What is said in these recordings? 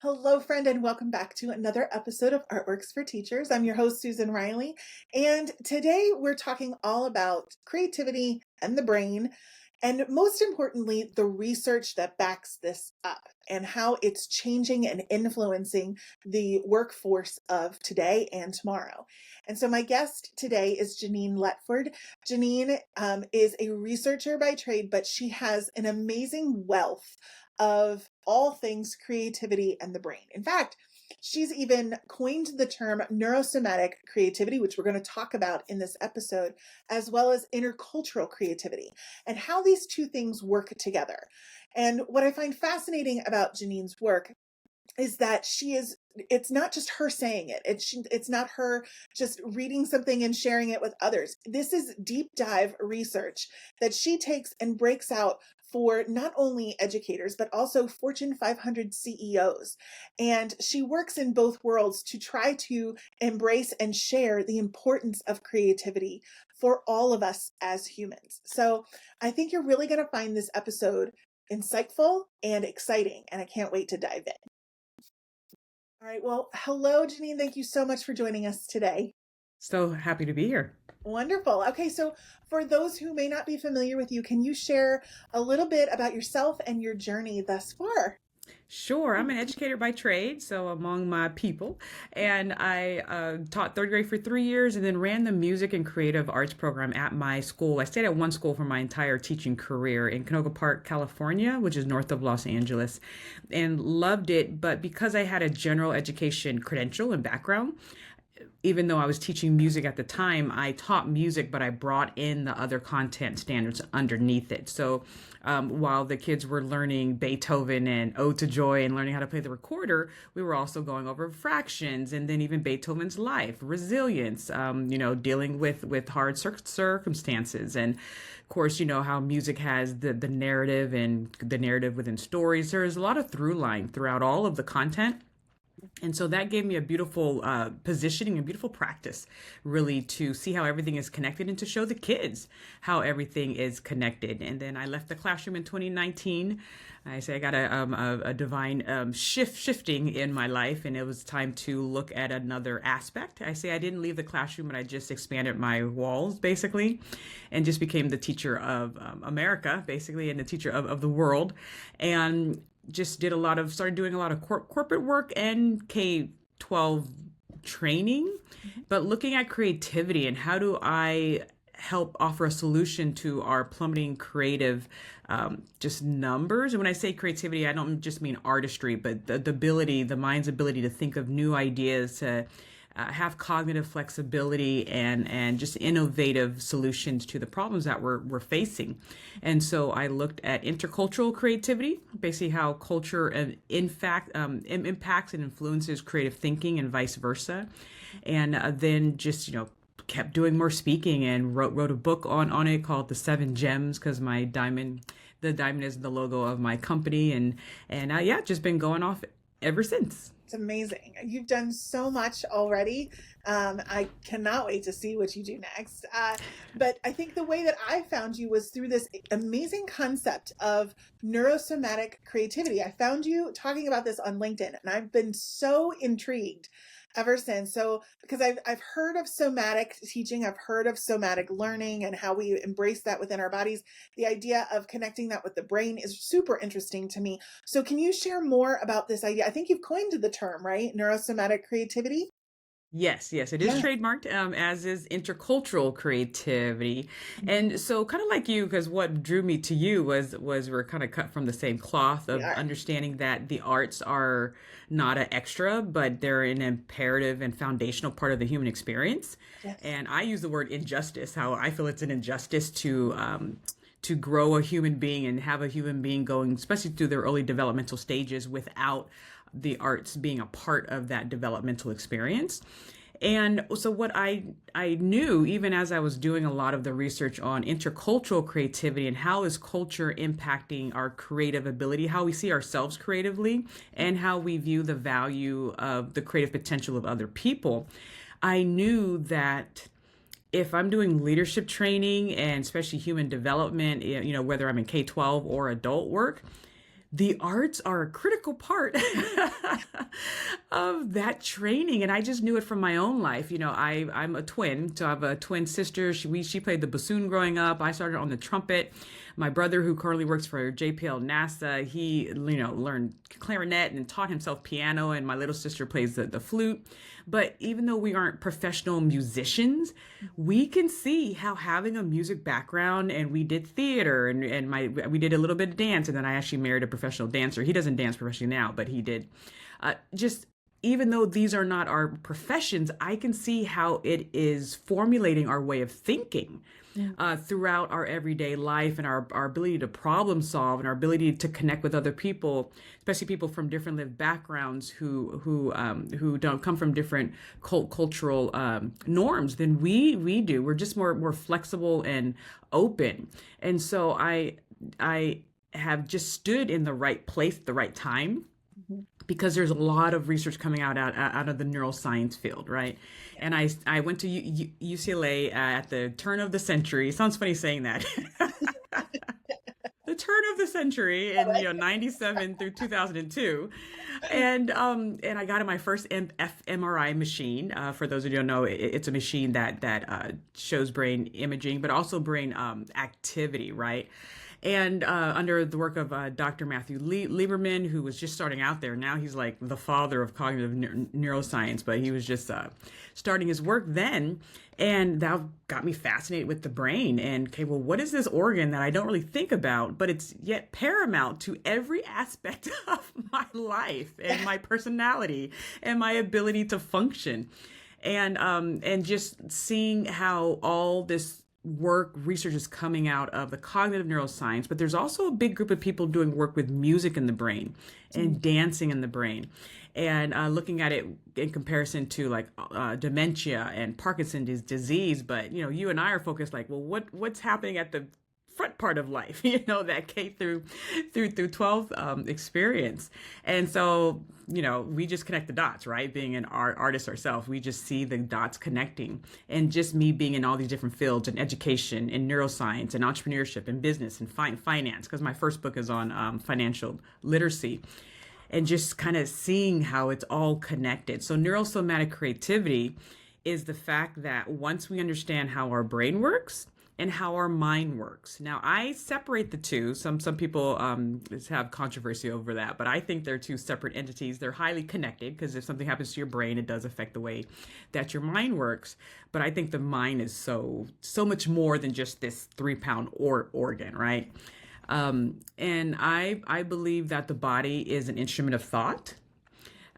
Hello, friend, and welcome back to another episode of Artworks for Teachers. I'm your host, Susan Riley, and today we're talking all about creativity and the brain, and most importantly, the research that backs this up and how it's changing and influencing the workforce of today and tomorrow. And so, my guest today is Genein Letford. Genein is a researcher by trade, but she has an amazing wealth of all things creativity and the brain. In fact, she's even coined the term neurosomatic creativity, which we're going to talk about in this episode, as well as intercultural creativity and how these two things work together. And what I find fascinating about Genein's work is that it's not just her saying it. It's not her just reading something and sharing it with others. This is deep dive research that she takes and breaks out for not only educators, but also Fortune 500 CEOs. And she works in both worlds to try to embrace and share the importance of creativity for all of us as humans. So I think you're really going to find this episode insightful and exciting, and I can't wait to dive in. All right. Well, hello, Genein. Thank you so much for joining us today. So happy to be here. Wonderful. Okay. So for those who may not be familiar with you, can you share a little bit about yourself and your journey thus far? Sure. I'm an educator by trade, so among my people. And I taught third grade for 3 years and then ran the music and creative arts program at my school. I stayed at one school for my entire teaching career in Canoga Park, California, which is north of Los Angeles, and loved it. But because I had a general education credential and background, even though I was teaching music at the time, I taught music, but I brought in the other content standards underneath it. So while the kids were learning Beethoven and Ode to Joy and learning how to play the recorder, we were also going over fractions and then even Beethoven's life, resilience, dealing with hard circumstances. And of course, you know how music has the narrative and the narrative within stories. There's a lot of through line throughout all of the content. And so that gave me a beautiful positioning, a beautiful practice, really, to see how everything is connected and to show the kids how everything is connected. And then I left the classroom in 2019. I say I got a divine shifting in my life, and it was time to look at another aspect. I say I didn't leave the classroom, but I just expanded my walls, basically, and just became the teacher of America, basically, and the teacher of the world. And just started doing a lot of corporate work and K-12 training, but looking at creativity and how do I help offer a solution to our plummeting creative just numbers. And when I say creativity, I don't just mean artistry, but the mind's ability to think of new ideas, to have cognitive flexibility and just innovative solutions to the problems that we're facing. And so I looked at intercultural creativity, basically how culture in fact impacts and influences creative thinking and vice versa. And then just, kept doing more speaking and wrote a book on it called The Seven Gems, because the diamond is the logo of my company. And just been going off ever since. It's amazing. You've done so much already. I cannot wait to see what you do next. But I think the way that I found you was through this amazing concept of neurosomatic creativity. I found you talking about this on LinkedIn, and I've been so intrigued ever since. So, because I've heard of somatic teaching, I've heard of somatic learning and how we embrace that within our bodies. The idea of connecting that with the brain is super interesting to me. So can you share more about this idea? I think you've coined the term, right? Neurosomatic creativity. Yes, it is trademarked, as is intercultural creativity. And so kind of like you, because what drew me to you was we're kind of cut from the same cloth of understanding that the arts are not an extra, but they're an imperative and foundational part of the human experience. Yes. And I use the word injustice, how I feel it's an injustice to grow a human being and have a human being going, especially through their early developmental stages, without the arts being a part of that developmental experience. And so what I knew, even as I was doing a lot of the research on intercultural creativity and how is culture impacting our creative ability, how we see ourselves creatively, and how we view the value of the creative potential of other people, I knew that if I'm doing leadership training and especially human development, whether I'm in K-12 or adult work, the arts are a critical part of that training. And I just knew it from my own life. I'm a twin, so I have a twin sister. She played the bassoon growing up. I started on the trumpet. My brother, who currently works for JPL NASA, he, learned clarinet and taught himself piano. And my little sister plays the flute. But even though we aren't professional musicians, we can see how having a music background, and we did theater, and we did a little bit of dance, and then I actually married a professional dancer. He doesn't dance professionally now, but he did. Just even though these are not our professions, I can see how it is formulating our way of thinking throughout our everyday life, and our ability to problem solve, and our ability to connect with other people, especially people from different lived backgrounds who don't come from different cultural norms than we do. We're just more flexible and open. And so I have just stood in the right place at the right time, because there's a lot of research coming out of the neuroscience field, right? And I went to UCLA at the turn of the century. It sounds funny saying that. The turn of the century in 97 through 2002, and I got in my first fMRI machine. For those who don't know, it's a machine that shows brain imaging, but also brain activity, right? And under the work of Dr. Matthew Lieberman, who was just starting out there. Now he's like the father of cognitive neuroscience, but he was just starting his work then. And that got me fascinated with the brain. And, okay, well, what is this organ that I don't really think about, but it's yet paramount to every aspect of my life and my personality and my ability to function? And just seeing how all this research is coming out of the cognitive neuroscience, but there's also a big group of people doing work with music in the brain and dancing in the brain, and looking at it in comparison to like dementia and Parkinson's disease. But you and I are focused like, well, what's happening at the front part of life, that K through 12 experience. And so, we just connect the dots, right? Being an artist ourselves, we just see the dots connecting. And just me being in all these different fields, in education, in neuroscience, and entrepreneurship, and business, and finance, because my first book is on financial literacy, and just kind of seeing how it's all connected. So neurosomatic creativity is the fact that once we understand how our brain works and how our mind works. Now, I separate the two. Some people have controversy over that, but I think they're two separate entities. They're highly connected, because if something happens to your brain, it does affect the way that your mind works. But I think the mind is so much more than just this 3-pound organ, right? And I believe that the body is an instrument of thought.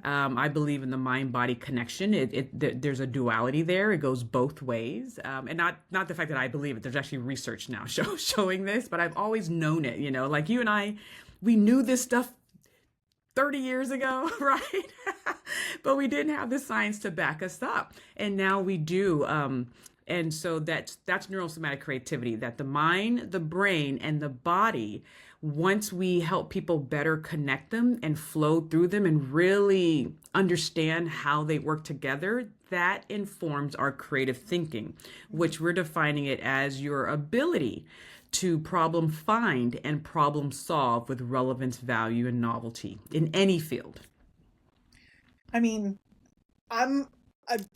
I believe in the mind-body connection. There's a duality there. It goes both ways. And not the fact that I believe it. There's actually research now showing this, but I've always known it. Like you and I, we knew this stuff 30 years ago, right? But we didn't have the science to back us up. And now we do. And so that's neurosomatic creativity, that the mind, the brain, and the body, once we help people better connect them and flow through them and really understand how they work together, that informs our creative thinking, which we're defining it as your ability to problem find and problem solve with relevance, value, and novelty in any field. I mean, I'm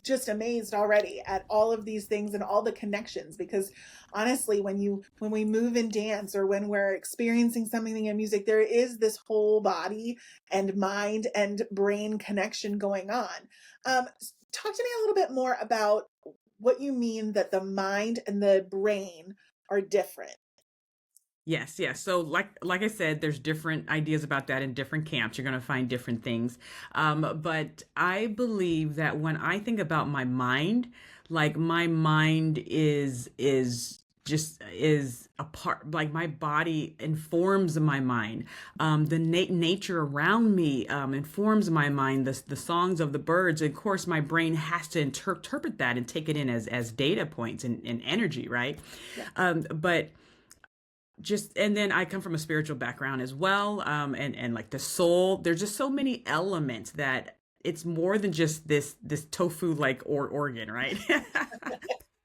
just amazed already at all of these things and all the connections, because honestly, when we move in dance, or when we're experiencing something in music, there is this whole body and mind and brain connection going on. Talk to me a little bit more about what you mean that the mind and the brain are different. Yes. So like I said, there's different ideas about that in different camps. You're going to find different things. But I believe that when I think about my mind, like my mind is a part, like my body informs my mind. The nature around me informs my mind. The songs of the birds. Of course, my brain has to interpret that and take it in as data points and energy, right? Yeah. And then I come from a spiritual background as well. And like the soul, there's just so many elements that it's more than just this tofu like organ, right?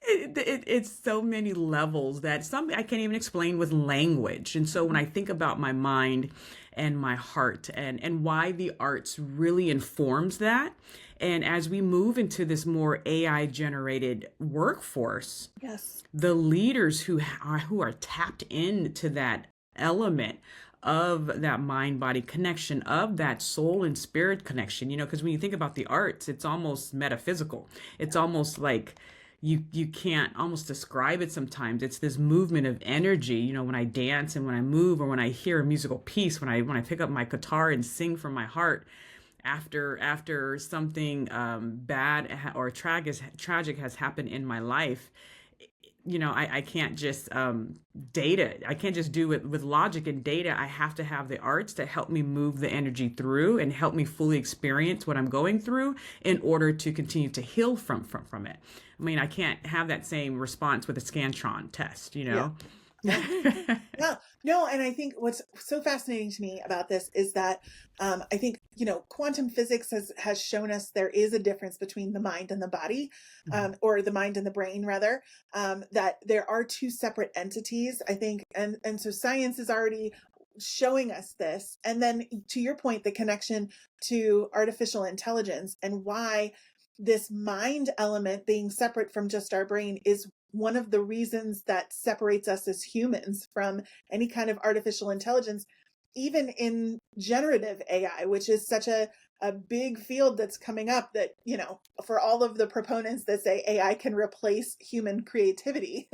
It's so many levels that some I can't even explain with language. And so when I think about my mind and my heart, and why the arts really informs that. And as we move into this more AI generated workforce, Yes. the leaders who are tapped into that element of that mind body connection, of that soul and spirit connection, because when you think about the arts, it's almost metaphysical. It's almost like you can't almost describe it sometimes. It's this movement of energy, when I dance and when I move, or when I hear a musical piece, when I pick up my guitar and sing from my heart after something bad or tragic has happened in my life. I can't just data. I can't just do it with logic and data. I have to have the arts to help me move the energy through and help me fully experience what I'm going through in order to continue to heal from it. I mean, I can't have that same response with a Scantron test, Yeah. Yeah. Yeah, no, and I think what's so fascinating to me about this is that I think quantum physics has shown us there is a difference between the mind and the body, or the mind and the brain rather. That there are two separate entities, I think, and so science is already showing us this. And then to your point, the connection to artificial intelligence and why this mind element being separate from just our brain is one of the reasons that separates us as humans from any kind of artificial intelligence, even in generative AI, which is such a big field that's coming up that, for all of the proponents that say AI can replace human creativity,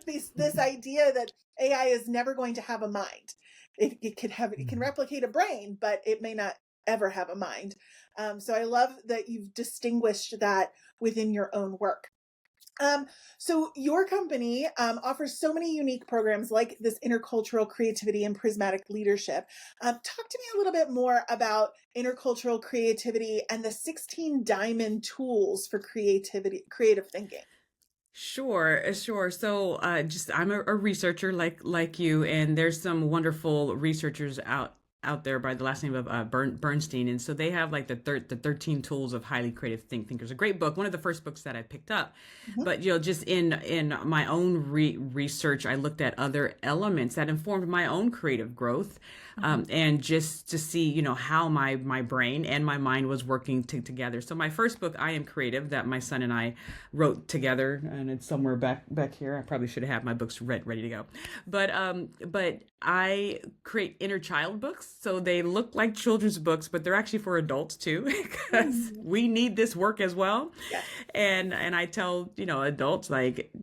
this idea that AI is never going to have a mind. It can replicate a brain, but it may not ever have a mind. So I love that you've distinguished that within your own work. So your company offers so many unique programs like this intercultural creativity and prismatic leadership. Talk to me a little bit more about intercultural creativity and the 16 diamond tools for creative thinking. Sure. So, just I'm a researcher like you, and there's some wonderful researchers out there by the last name of Bernstein, and so they have like the 13 tools of highly creative thinkers. A great book, one of the first books that I picked up. Mhm. But just in my own research, I looked at other elements that informed my own creative growth, and just to see how my brain and my mind was working together. So my first book, I Am Creative, that my son and I wrote together, and it's somewhere back here. I probably should have my books ready to go, but I create inner child books. So they look like children's books, but they're actually for adults too, because we need this work as well. Yeah. And I tell, adults, like,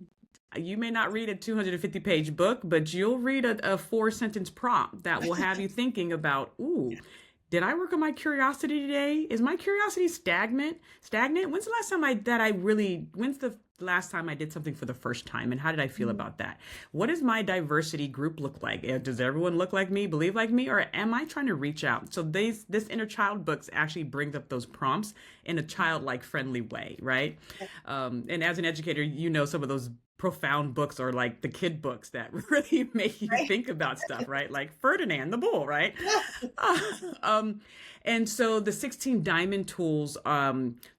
you may not read a 250-page book, but you'll read a 4-sentence prompt that will have you thinking about, ooh, did I work on my curiosity today? Is my curiosity stagnant? When's the last time I did something for the first time, and how did I feel about that? What does my diversity group look like? Does everyone look like me, believe like me, or am I trying to reach out? So this inner child books actually brings up those prompts in a childlike friendly way, right? And as an educator, some of those profound books are like the kid books that really make you Right. think about stuff, right? Like Ferdinand the Bull, right? And so the 16 diamond tools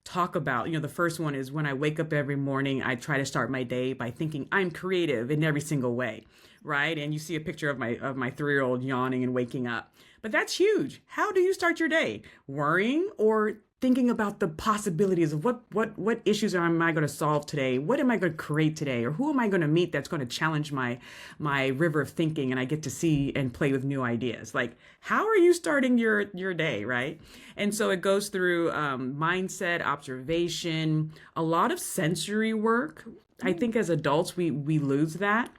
talk about, the first one is when I wake up every morning, I try to start my day by thinking I'm creative in every single way, right? And you see a picture of my 3-year-old yawning and waking up. But that's huge. How do you start your day? Worrying or thinking about the possibilities of what issues am I going to solve today? What am I going to create today? Or who am I going to meet that's going to challenge my river of thinking, and I get to see and play with new ideas? Like, how are you starting your day, right? And so it goes through mindset, observation, a lot of sensory work. I think as adults, we lose that.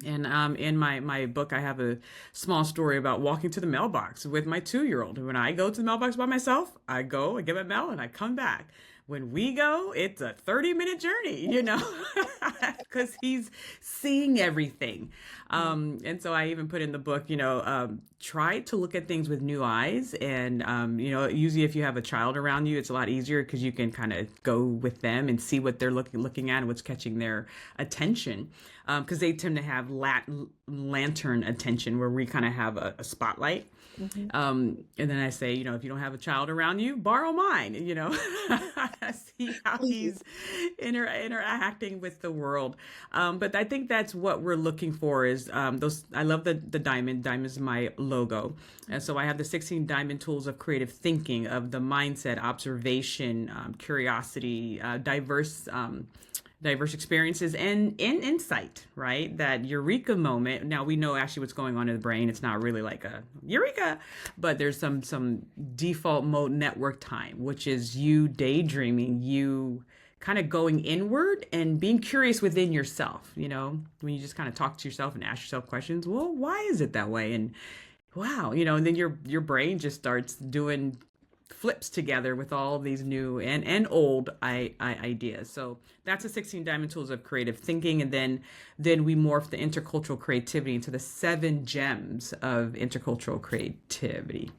And in my book, I have a small story about walking to the mailbox with my 2-year-old. When I go to the mailbox by myself, I go, I get my mail, and I come back. When we go, it's a 30-minute journey, because he's seeing everything. And so I even put in the book, try to look at things with new eyes. And, usually if you have a child around you, it's a lot easier because you can kind of go with them and see what they're looking at and what's catching their attention. Because they tend to have lantern attention, where we kind of have a spotlight. Hmm. And then I say, if you don't have a child around you, borrow mine, see how Please. he's interacting with the world. But I think that's what we're looking for is those. I love the diamond. Diamond is my logo. And so I have the 16 diamond tools of creative thinking, of the mindset, observation, curiosity, diverse experiences and insight, right? That eureka moment. Now we know actually what's going on in the brain. It's not really like a eureka, but there's some default mode network time, which is you daydreaming, you kind of going inward and being curious within yourself, when you just kind of talk to yourself and ask yourself questions. Well, why is it that way? And wow, and then your brain just starts doing flips together with all these new and old ideas. So that's the 16 diamond tools of creative thinking. And then we morph the intercultural creativity into the 7 gems of intercultural creativity.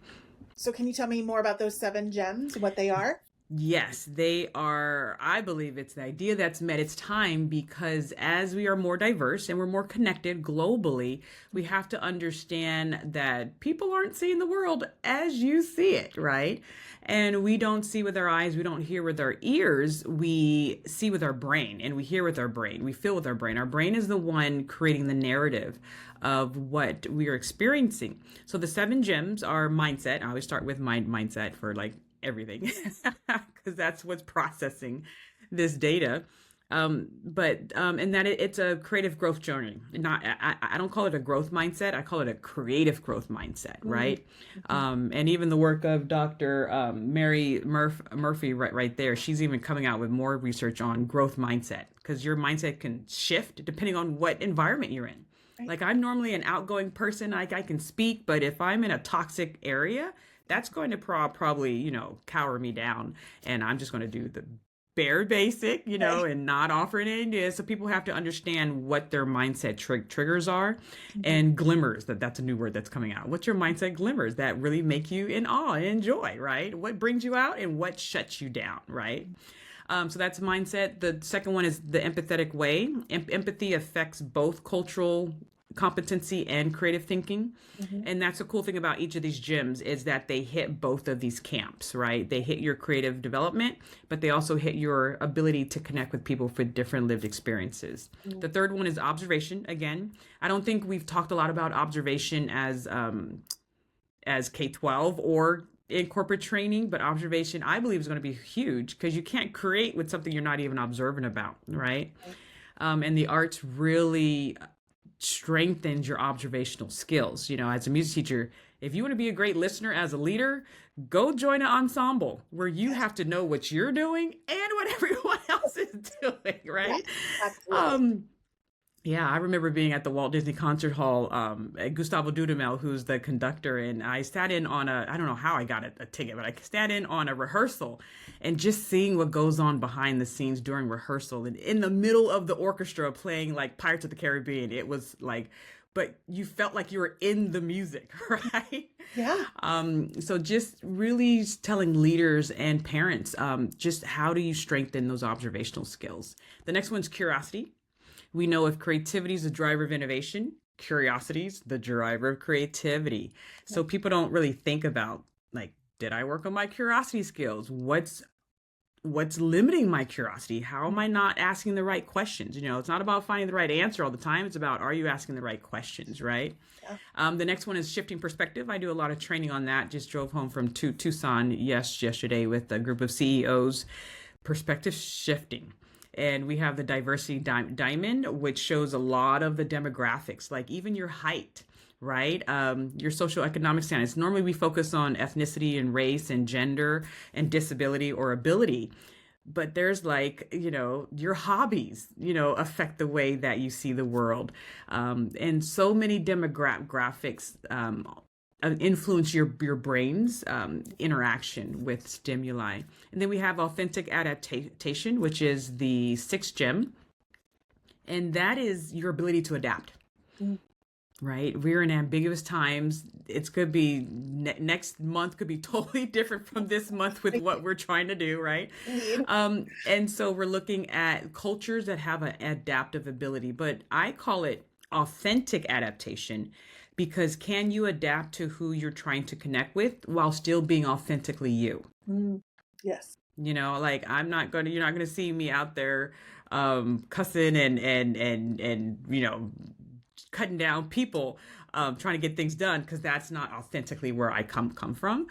So can you tell me more about those 7 gems, what they are? Yes, they are. I believe it's the idea that's met its time, because as we are more diverse and we're more connected globally, we have to understand that people aren't seeing the world as you see it, right? And we don't see with our eyes, we don't hear with our ears, we see with our brain, and we hear with our brain, we feel with our brain. Our brain is the one creating the narrative of what we are experiencing. So the 7 gems are mindset. I always start with mindset for like everything because that's what's processing this data. And that it's a creative growth journey. Not, I don't call it a growth mindset. I call it a creative growth mindset, right? Mm-hmm. And even the work of Dr. Mary Murphy, right there, she's even coming out with more research on growth mindset, because your mindset can shift depending on what environment you're in. Right. Like I'm normally an outgoing person, I can speak, but if I'm in a toxic area, that's going to probably, cower me down. And I'm just going to do the bare basic, Right. and not offer any ideas. So people have to understand what their mindset triggers are, Mm-hmm. and glimmers. That's a new word that's coming out. What's your mindset glimmers that really make you in awe and enjoy, right? What brings you out and what shuts you down, right? So that's mindset. The second one is the empathetic way. Empathy affects both cultural competency and creative thinking. Mm-hmm. And that's the cool thing about each of these gyms is that they hit both of these camps, right? They hit your creative development, but they also hit your ability to connect with people for different lived experiences. Mm-hmm. The third one is observation. Again, I don't think we've talked a lot about observation as K-12 or in corporate training, but observation I believe is going to be huge, because you can't create with something you're not even observant about, right? And the arts really strengthens your observational skills. As a music teacher, if you want to be a great listener as a leader, go join an ensemble where you have to know what you're doing and what everyone else is doing, right? Yes, absolutely. Yeah, I remember being at the Walt Disney Concert Hall, at Gustavo Dudamel, who's the conductor, and I sat in on I don't know how I got a ticket, but I sat in on a rehearsal and just seeing what goes on behind the scenes during rehearsal, and in the middle of the orchestra playing like Pirates of the Caribbean. It was like, but you felt like you were in the music, right? Yeah. So just really telling leaders and parents, just how do you strengthen those observational skills? The next one's curiosity. We know if creativity is the driver of innovation, curiosity is the driver of creativity. So people don't really think about, like, did I work on my curiosity skills? What's limiting my curiosity? How am I not asking the right questions? It's not about finding the right answer all the time. It's about, are you asking the right questions, right? Yeah. The next one is shifting perspective. I do a lot of training on that. Just drove home from Tucson yesterday with a group of CEOs. Perspective shifting. And we have the diversity diamond, which shows a lot of the demographics, like even your height, right? Your socioeconomic status. Normally we focus on ethnicity and race and gender and disability or ability. But there's like, your hobbies, affect the way that you see the world. And so many demographics influence your brain's interaction with stimuli. And then we have authentic adaptation, which is the 6th gem, and that is your ability to adapt. Mm. Right? We're in ambiguous times. It's could be next month could be totally different from this month with what we're trying to do, right? And so we're looking at cultures that have an adaptive ability, but I call it authentic adaptation, because can you adapt to who you're trying to connect with while still being authentically you? Mm, yes. Like you're not gonna see me out there cussing and cutting down people, trying to get things done, because that's not authentically where I come from.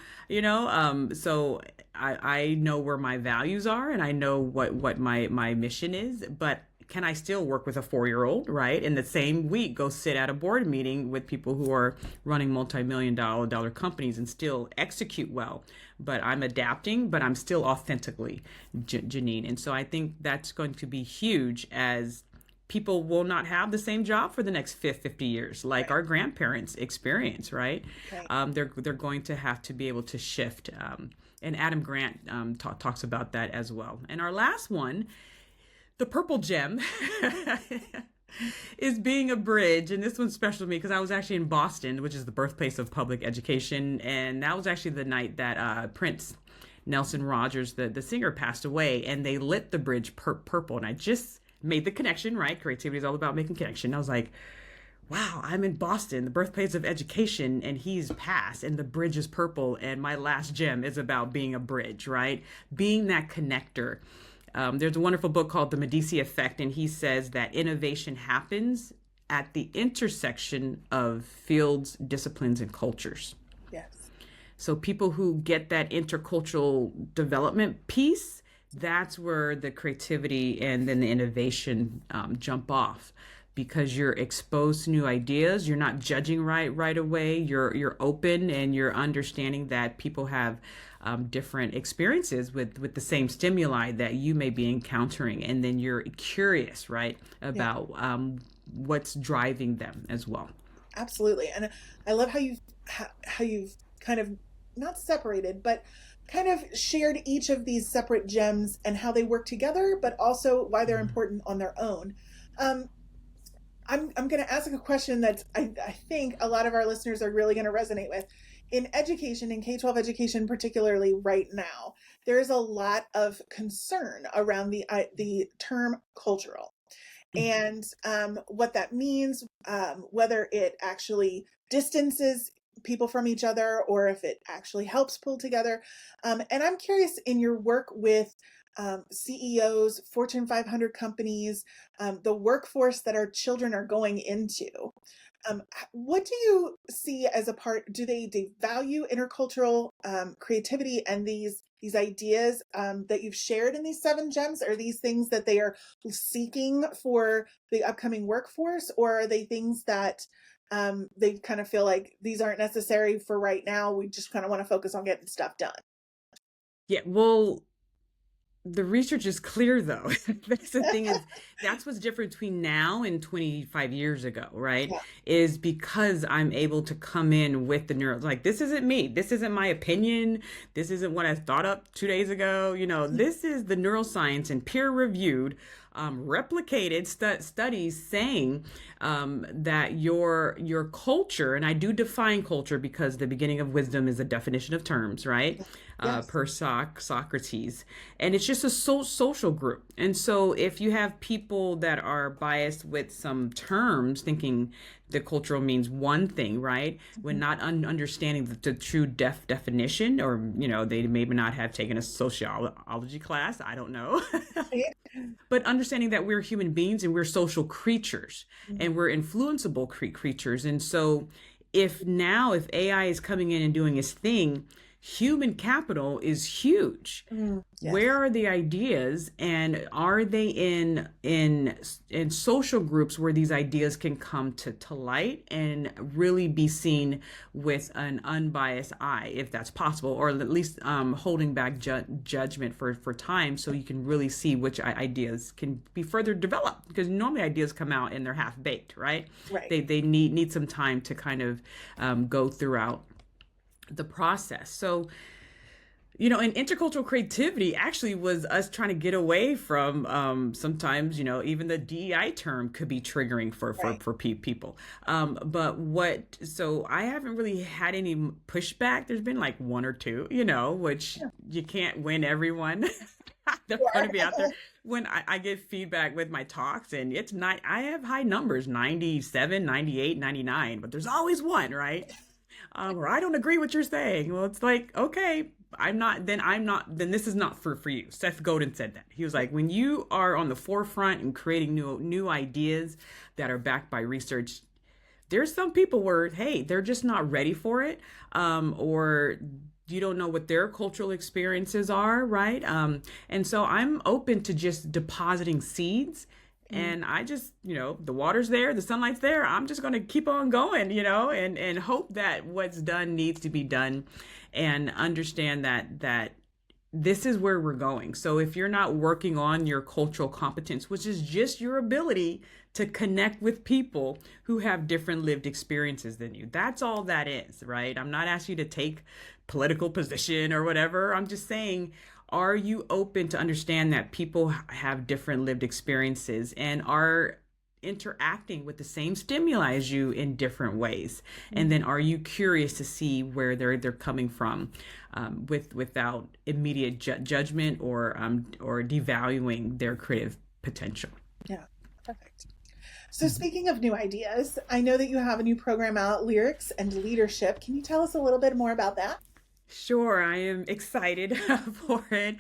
So I know where my values are, and I know what my mission is, but can I still work with a 4-year-old, right? In the same week, go sit at a board meeting with people who are running multi-million dollar companies and still execute well. But I'm adapting, but I'm still authentically Genein. And so I think that's going to be huge, as people will not have the same job for the next 50 years, like Right. our grandparents experience, right? Right. They're going to have to be able to shift. And Adam Grant talks about that as well. And our last one, the purple gem, is being a bridge. And this one's special to me because I was actually in Boston, which is the birthplace of public education. And that was actually the night that Prince Nelson Rogers, the singer, passed away. And they lit the bridge purple. And I just made the connection, right? Creativity is all about making connection. I was like, wow, I'm in Boston, the birthplace of education, and he's passed, and the bridge is purple. And my last gem is about being a bridge, right? Being that connector. There's a wonderful book called The Medici Effect, and he says that innovation happens at the intersection of fields, disciplines, and cultures. Yes. So people who get that intercultural development piece, that's where the creativity and then the innovation jump off, because you're exposed to new ideas. You're not judging right away. You're open, and you're understanding that people have different experiences with the same stimuli that you may be encountering, and then you're curious, right, Yeah. about what's driving them as well. Absolutely. And I love how you've kind of not separated, but kind of shared each of these separate gems and how they work together, but also why they're important on their own. Um, I'm going to ask a question that I think a lot of our listeners are really going to resonate with. In education, in K-12 education, particularly right now, there is a lot of concern around the term cultural, and what that means, whether it actually distances people from each other or if it actually helps pull together. And I'm curious, in your work with CEOs, Fortune 500 companies, the workforce that our children are going into, what do you see as a part? Do they value intercultural creativity and these ideas that you've shared in these 7 gems? Are these things that they are seeking for the upcoming workforce, or are they things that they kind of feel like these aren't necessary for right now? We just kind of want to focus on getting stuff done. Yeah, well, the research is clear, though. That's the thing, is that's what's different between now and 25 years ago, right? Yeah. Is because I'm able to come in with the neuro, like, this isn't me. This isn't my opinion. This isn't what I thought up 2 days ago. This is the neuroscience and peer reviewed, replicated studies saying that your culture, and I do define culture because the beginning of wisdom is a definition of terms, right? Yes. Per Socrates. And it's just a social group. And so if you have people that are biased with some terms, thinking the cultural means one thing, right? When not understanding the true definition, or, they maybe not have taken a sociology class, I don't know. But understanding that we're human beings and we're social creatures, and we're influenceable creatures. And so if AI is coming in and doing its thing, human capital is huge. Yes. Where are the ideas, and are they in social groups where these ideas can come to light and really be seen with an unbiased eye, if that's possible, or at least holding back judgment for time, so you can really see which ideas can be further developed, because normally ideas come out and they're half baked, right? Right. They need some time to kind of go throughout the process. So, and intercultural creativity actually was us trying to get away from sometimes, even the DEI term could be triggering for people. So I haven't really had any pushback. There's been like one or two, which you can't win everyone. they're going to be out there. When I get feedback with my talks, and it's not, I have high numbers, 97, 98, 99, but there's always one, right? Or I don't agree what you're saying. Well, it's like, okay, then this is not for you. Seth Godin said that. He was like, when you are on the forefront and creating new ideas that are backed by research, there's some people where, hey, they're just not ready for it, or you don't know what their cultural experiences are, right? And so I'm open to just depositing seeds. And I just, the water's there, the sunlight's there. I'm just going to keep on going, and hope that what's done needs to be done, and understand that this is where we're going. So if you're not working on your cultural competence, which is just your ability to connect with people who have different lived experiences than you, that's all that is, right? I'm not asking you to take political position or whatever. I'm just saying, are you open to understand that people have different lived experiences and are interacting with the same stimuli as you in different ways? And then are you curious to see where they're coming from, without immediate judgment or devaluing their creative potential? Yeah, perfect. So speaking of new ideas, I know that you have a new program out, Lyrics and Leadership. Can you tell us a little bit more about that? Sure, I am excited for it,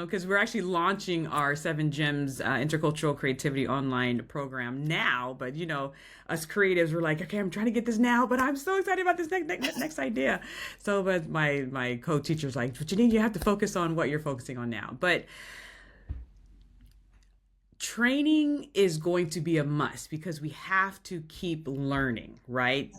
because we're actually launching our 7 Gems intercultural creativity online program now. But us creatives were like, okay, I'm trying to get this now, but I'm so excited about this next idea. So, but my co-teacher's like, but you have to focus on what you're focusing on now. But training is going to be a must because we have to keep learning, right?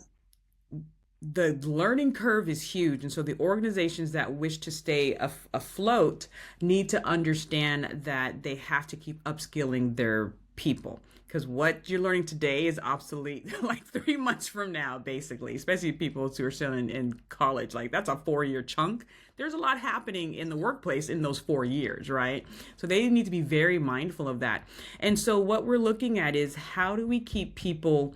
The learning curve is huge. And so the organizations that wish to stay afloat need to understand that they have to keep upskilling their people, because what you're learning today is obsolete like 3 months from now, basically, especially people who are still in college. Like, that's a 4-year chunk. There's a lot happening in the workplace in those 4 years, right? So they need to be very mindful of that. And so what we're looking at is, how do we keep people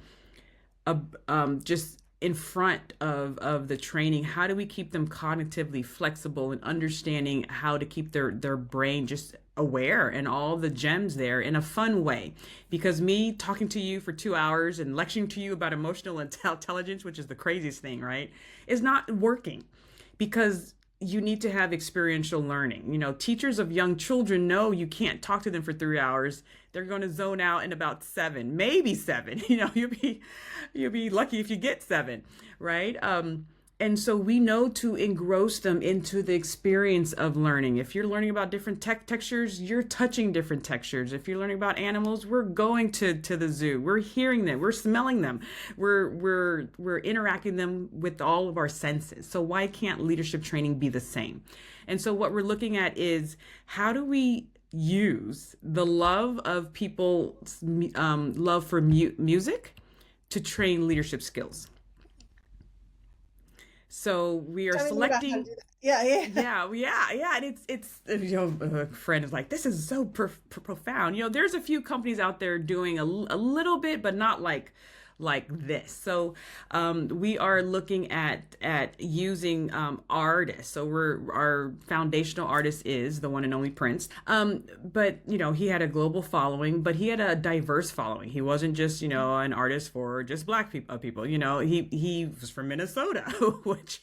just in front of the training? How do we keep them cognitively flexible and understanding how to keep their brain just aware and all the gems there in a fun way? Because me talking to you for 2 hours and lecturing to you about emotional intelligence, which is the craziest thing, right, is not working, because you need to have experiential learning. Teachers of young children know you can't talk to them for 3 hours. They're going to zone out in about 7, maybe 7. You'll be lucky if you get 7, right? And so we know to engross them into the experience of learning. If you're learning about different textures, you're touching different textures. If you're learning about animals, we're going to the zoo. We're hearing them. We're smelling them. We're interacting them with all of our senses. So why can't leadership training be the same? And so what we're looking at is, how do we use the love of people's love for music to train leadership skills? So we are selecting. Yeah. And it's a friend is like, this is so profound. There's a few companies out there doing a little bit, but not like this. So we are looking at using artists. So our foundational artist is the one and only Prince. But he had a global following, but he had a diverse following. He wasn't just an artist for just Black people. He was from Minnesota, which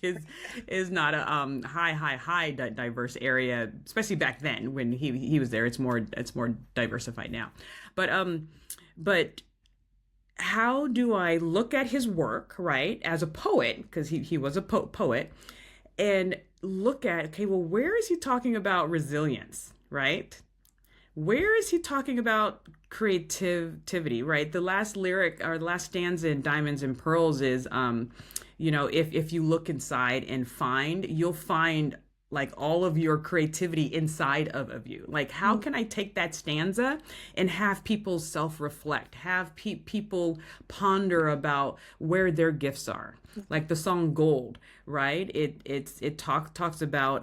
is not a high diverse area, especially back then when he was there. It's more diversified now. But how do I look at his work, right, as a poet, because he was a poet, and look at, okay, well, where is he talking about resilience, right? Where is he talking about creativity, right? The last lyric, or the last stanza in Diamonds and Pearls is, if you look inside and you'll find like all of your creativity inside of you. Like, how can I take that stanza and have people self-reflect, have people ponder about where their gifts are? Like the song Gold, right? It talks about,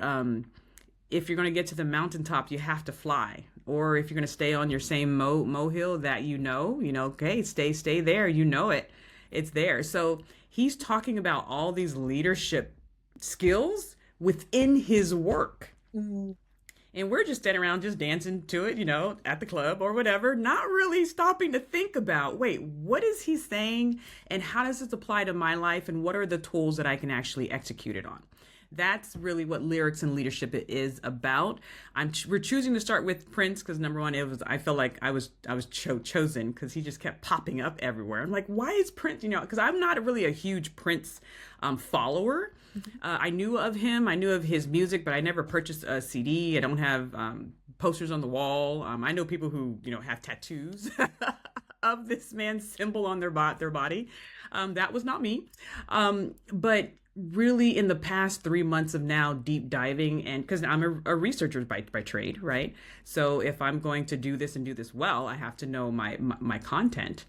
if you're going to get to the mountaintop, you have to fly. Or if you're going to stay on your same molehill that okay, stay there, it's there. So he's talking about all these leadership skills within his work. And we're just standing around just dancing to it, at the club or whatever, not really stopping to think about, wait, what is he saying and how does this apply to my life and what are the tools that I can actually execute it on? That's really what lyrics and leadership is about. We're choosing to start with Prince because number one, I felt like I was chosen because he just kept popping up everywhere. I'm like, why is Prince? Because I'm not really a huge Prince follower. I knew of him, I knew of his music, but I never purchased a CD. I don't have posters on the wall. I know people who have tattoos of this man's symbol on their body. That was not me. But really in the past 3 months of now deep diving, and because I'm a researcher by trade, right? So if I'm going to do this and do this well, I have to know my content.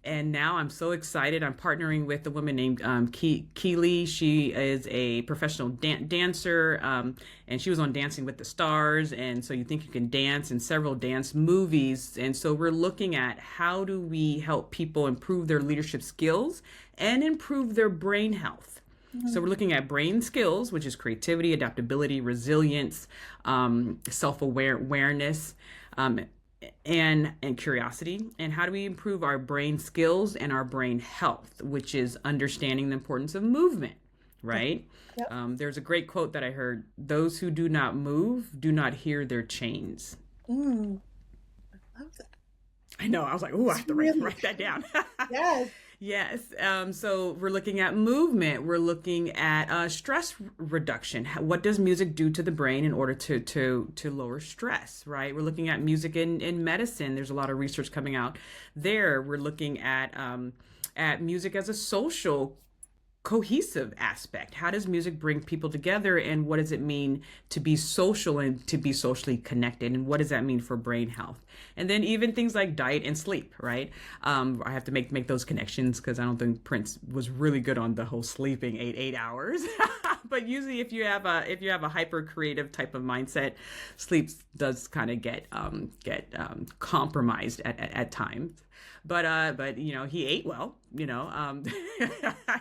And now I'm so excited. I'm partnering with a woman named Keely. She is a professional dancer, and she was on Dancing with the Stars. And so you think you can dance in several dance movies. And so we're looking at how do we help people improve their leadership skills and improve their brain health. So we're looking at brain skills, which is creativity, adaptability, resilience, self-awareness, and curiosity. And how do we improve our brain skills and our brain health, which is understanding the importance of movement, right? Yep. There's a great quote that I heard: "Those who do not move do not hear their chains." Mm, I love that. I know. I was like, "Ooh, I have to Really, write that down." yes. Yes. So we're looking at movement. We're looking at stress reduction. What does music do to the brain in order to lower stress, right? We're looking at music in medicine. There's a lot of research coming out there. We're looking at music as a social cohesive aspect. How does music bring people together, and what does it mean to be social and to be socially connected, and what does that mean for brain health? And then even things like diet and sleep, right? I have to make those connections because I don't think Prince was really good on the whole sleeping eight hours. But usually if you have a hyper creative type of mindset, sleep does kind of get compromised at times. But he ate well.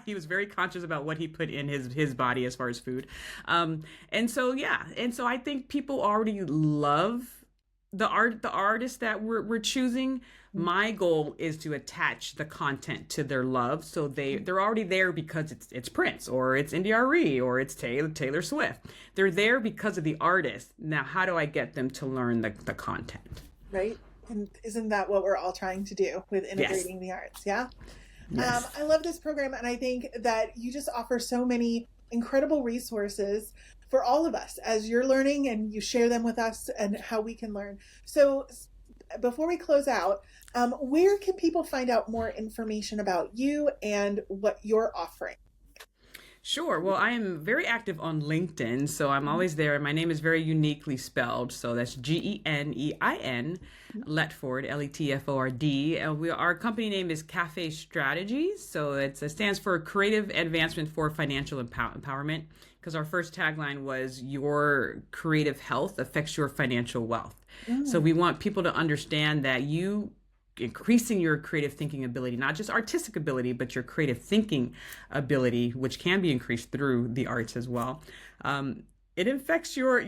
He was very conscious about what he put in his body as far as food. And so I think people already love the artists that we're choosing. My goal is to attach the content to their love, so they're already there because it's Prince or it's NDRE or it's Taylor Swift. They're there because of the artist. Now, how do I get them to learn the content? Right. And isn't that what we're all trying to do with integrating the arts? Yeah. Yes. I love this program, and I think that you just offer so many incredible resources for all of us as you're learning, and you share them with us and how we can learn. So before we close out, where can people find out more information about you and what you're offering? Sure. Well, I am very active on LinkedIn, so I'm always there. My name is very uniquely spelled, so that's Genein Letford, Letford. And our company name is Cafe Strategies, so it stands for Creative Advancement for Financial Empowerment, because our first tagline was "Your creative health affects your financial wealth." So we want people to understand that increasing your creative thinking ability, not just artistic ability, but your creative thinking ability, which can be increased through the arts as well. It affects your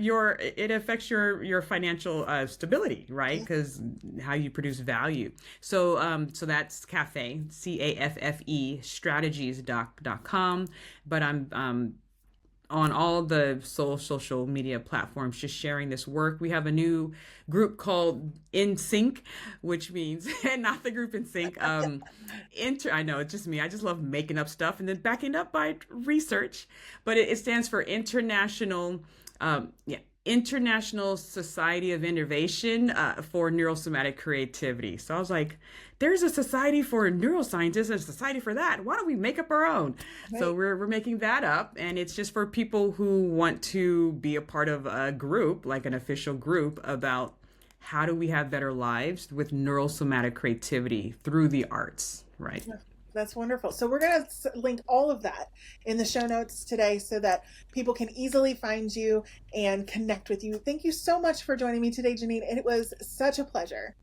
financial stability, right? Because how you produce value. So that's Cafe, CAFFE strategies.com. But I'm on all the social media platforms, just sharing this work. We have a new group called In Sync, which means, and not the group In Sync, I know, it's just me. I just love making up stuff and then backing up by research. But it stands for International Society of Innovation for Neurosomatic Creativity. So I was like, there's a society for neuroscientists and a society for that. Why don't we make up our own? Right. So we're making that up, and it's just for people who want to be a part of a group, like an official group, about how do we have better lives with neurosomatic creativity through the arts, right? Yeah. That's wonderful. So we're going to link all of that in the show notes today so that people can easily find you and connect with you. Thank you so much for joining me today, Genein. It was such a pleasure.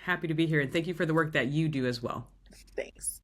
Happy to be here, and thank you for the work that you do as well. Thanks.